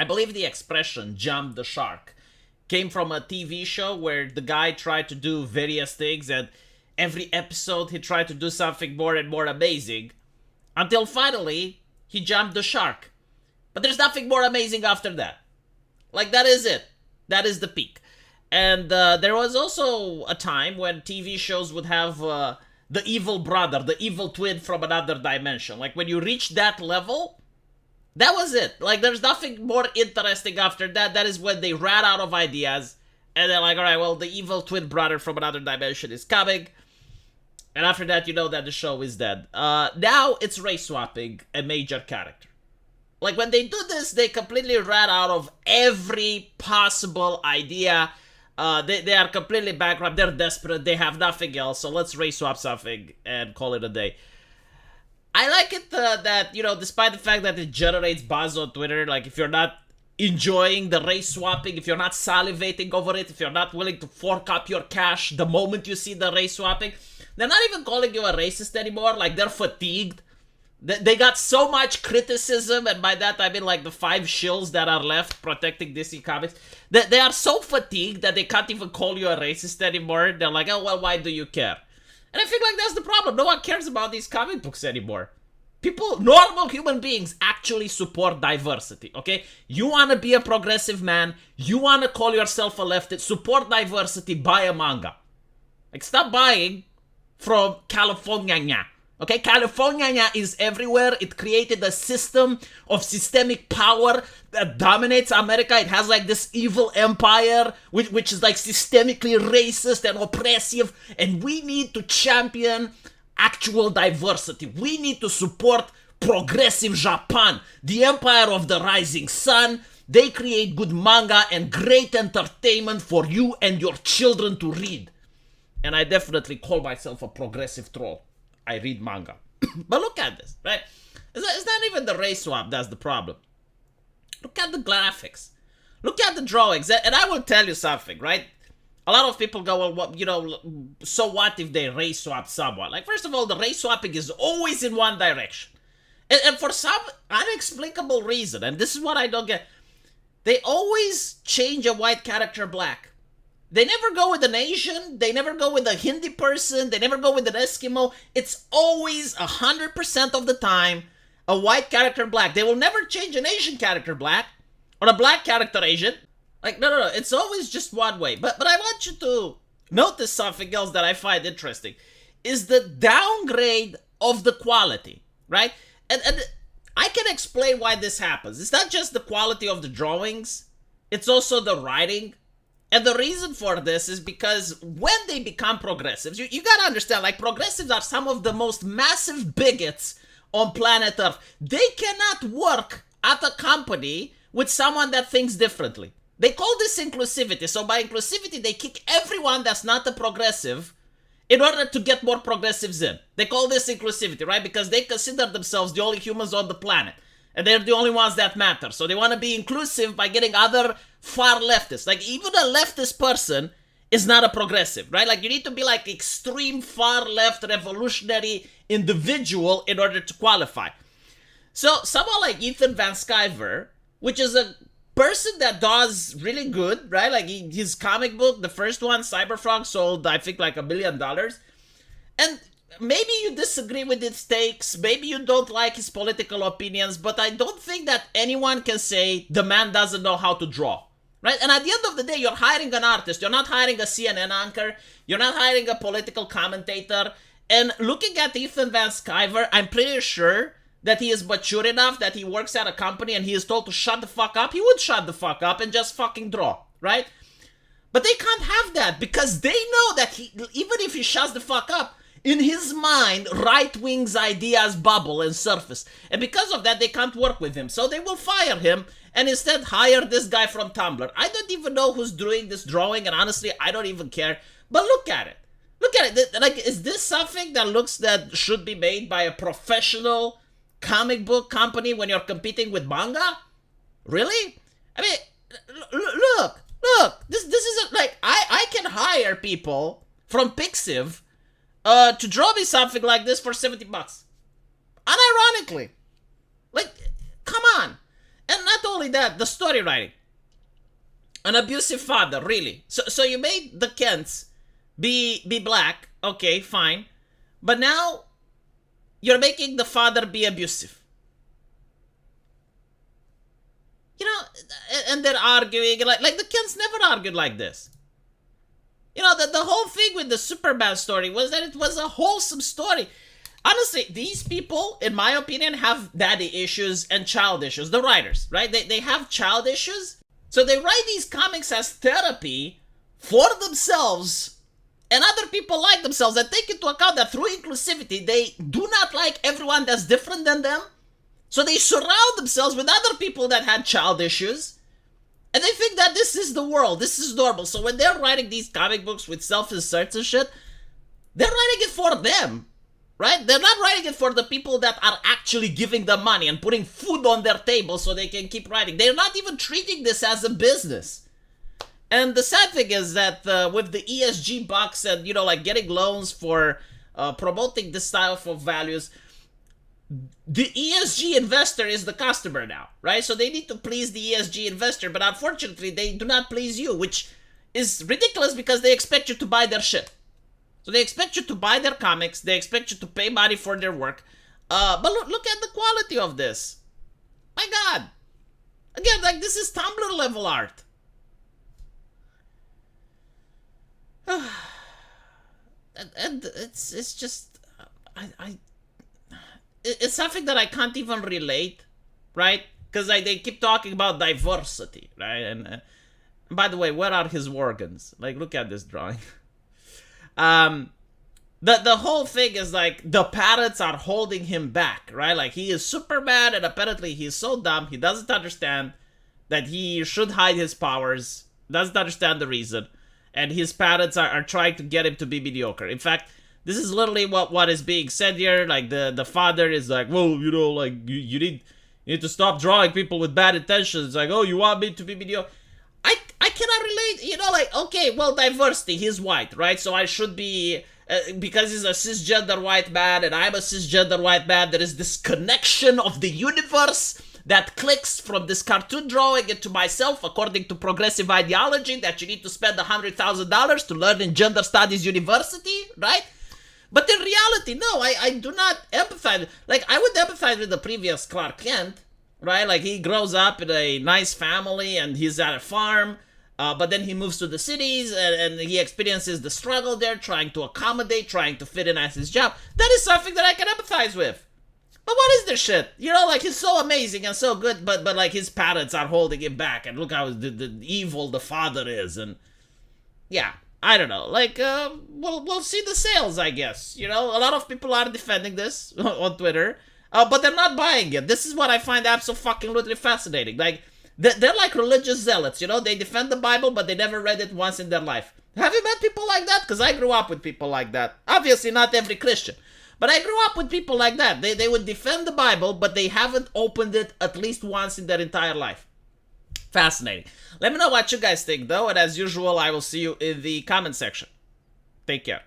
I believe the expression "jump the shark" came from a TV show where the guy tried to do various things, and every episode he tried to do something more and more amazing until finally he jumped the shark. But there's nothing more amazing after that. Like, that is it. That is the peak. And there was also a time when TV shows would have the evil brother, the evil twin from another dimension. Like, when you reach that level, that was it. Like, there's nothing more interesting after that. That is when they ran out of ideas. And they're like, alright, well, the evil twin brother from another dimension is coming. And after that, you know that the show is dead. Now, it's race swapping a major character. Like, when they do this, they completely ran out of every possible idea. They are completely bankrupt. They're desperate. They have nothing else. So let's race swap something and call it a day. I like it that, you know, despite the fact that it generates buzz on Twitter, like, if you're not enjoying the race swapping, if you're not salivating over it, if you're not willing to fork up your cash the moment you see the race swapping, they're not even calling you a racist anymore. Like, they're fatigued. They got so much criticism, and by that I mean like the 5 shills that are left protecting DC Comics. They are so fatigued that they can't even call you a racist anymore. They're like, oh, well, why do you care? And I feel like that's the problem. No one cares about these comic books anymore. People, normal human beings, actually support diversity, okay? You want to be a progressive man, you want to call yourself a leftist, support diversity, buy a manga. Like, stop buying from California. Okay, California is everywhere. It created a system of systemic power that dominates America. It has like this evil empire, which is like systemically racist and oppressive. And we need to champion actual diversity. We need to support progressive Japan, the empire of the rising sun. They create good manga and great entertainment for you and your children to read. And I definitely call myself a progressive troll. I read manga. But look at this, right? It's not even the race swap that's the problem. Look at the graphics. Look at the drawings. And I will tell you something, right? A lot of people go, well, what, you know, so what if they race swap someone? Like, first of all, the race swapping is always in one direction. And for some unexplicable reason, and this is what I don't get, they always change a white character black. They never go with an Asian, they never go with a Hindi person, they never go with an Eskimo. It's always 100% of the time a white character black. They will never change an Asian character black or a black character Asian. Like, no, it's always just one way. But I want you to notice something else that I find interesting, is the downgrade of the quality, right? And I can explain why this happens. It's not just the quality of the drawings, it's also the writing. And the reason for this is because when they become progressives, you gotta understand, like, progressives are some of the most massive bigots on planet Earth. They cannot work at a company with someone that thinks differently. They call this inclusivity. So by inclusivity, they kick everyone that's not a progressive in order to get more progressives in. They call this inclusivity, right? Because they consider themselves the only humans on the planet. And they're the only ones that matter. So they want to be inclusive by getting other far leftists. Like, even a leftist person is not a progressive, right? Like, you need to be like extreme far left revolutionary individual in order to qualify. So someone like Ethan Van Sciver, which is a person that does really good, right? Like, his comic book, the first one, Cyberfrog, sold, I think, like $1 million. And maybe you disagree with his takes, maybe you don't like his political opinions, but I don't think that anyone can say the man doesn't know how to draw, right? And at the end of the day, you're hiring an artist. You're not hiring a CNN anchor. You're not hiring a political commentator. And looking at Ethan Van Sciver, I'm pretty sure that he is mature enough that he works at a company and he is told to shut the fuck up. He would shut the fuck up and just fucking draw, right? But they can't have that because they know that even if he shuts the fuck up, in his mind, right-wing's ideas bubble and surface. And because of that, they can't work with him. So they will fire him and instead hire this guy from Tumblr. I don't even know who's doing this drawing, and honestly, I don't even care. But look at it. Look at it. Like, is this something that should be made by a professional comic book company when you're competing with manga? Really? I mean, look. This isn't like, I can hire people from Pixiv to draw me something like this for $70. Unironically. Like, come on. And not only that, the story writing. An abusive father, really. So you made the Kents be black, okay, fine. But now you're making the father be abusive. You know, and they're arguing, like the Kents never argued like this. You know, the whole thing with the Superman story was that it was a wholesome story. Honestly, these people, in my opinion, have daddy issues and child issues. The writers, right? They have child issues. So they write these comics as therapy for themselves and other people like themselves that take into account that through inclusivity, they do not like everyone that's different than them. So they surround themselves with other people that had child issues. And they think that this is the world. This is normal. So when they're writing these comic books with self-inserts and shit, they're writing it for them. Right? They're not writing it for the people that are actually giving them money and putting food on their table so they can keep writing. They're not even treating this as a business. And the sad thing is that with the ESG bucks and, you know, like getting loans for promoting this style of values, the ESG investor is the customer now, right? So they need to please the ESG investor, but unfortunately they do not please you, which is ridiculous because they expect you to buy their shit. So they expect you to buy their comics, they expect you to pay money for their work, but look at the quality of this. My God. Again, like, this is Tumblr level art. And it's just, it's something that I can't even relate, right? Because they keep talking about diversity, right? And by the way, where are his organs? Like, look at this drawing. The whole thing is like the parents are holding him back, right? Like, he is Superman and apparently he's so dumb, he doesn't understand that he should hide his powers, doesn't understand the reason, and his parents are trying to get him to be mediocre. In fact, this is literally what is being said here. Like, the father is like, well, you know, like, you need to stop drawing people with bad intentions. It's like, oh, you want me to be mediocre? I cannot relate, you know, like, okay, well, diversity, he's white, right? So I should be, because he's a cisgender white man and I'm a cisgender white man, there is this connection of the universe that clicks from this cartoon drawing into myself according to progressive ideology that you need to spend $100,000 to learn in gender studies university, right? But in reality, no, I do not empathize. Like, I would empathize with the previous Clark Kent, right? Like, he grows up in a nice family and he's at a farm, but then he moves to the cities and he experiences the struggle there, trying to accommodate, trying to fit in as his job. That is something that I can empathize with. But what is this shit? You know, like, he's so amazing and so good, but like, his parents are holding him back, and look how the evil the father is, and yeah, I don't know. Like, we'll see the sales, I guess. You know, a lot of people are defending this on Twitter, but they're not buying it. This is what I find absolutely fascinating. Like, they're like religious zealots, you know? They defend the Bible, but they never read it once in their life. Have you met people like that? Because I grew up with people like that. Obviously, not every Christian. But I grew up with people like that. They would defend the Bible, but they haven't opened it at least once in their entire life. Fascinating. Let me know what you guys think, though. And as usual, I will see you in the comment section. Take care.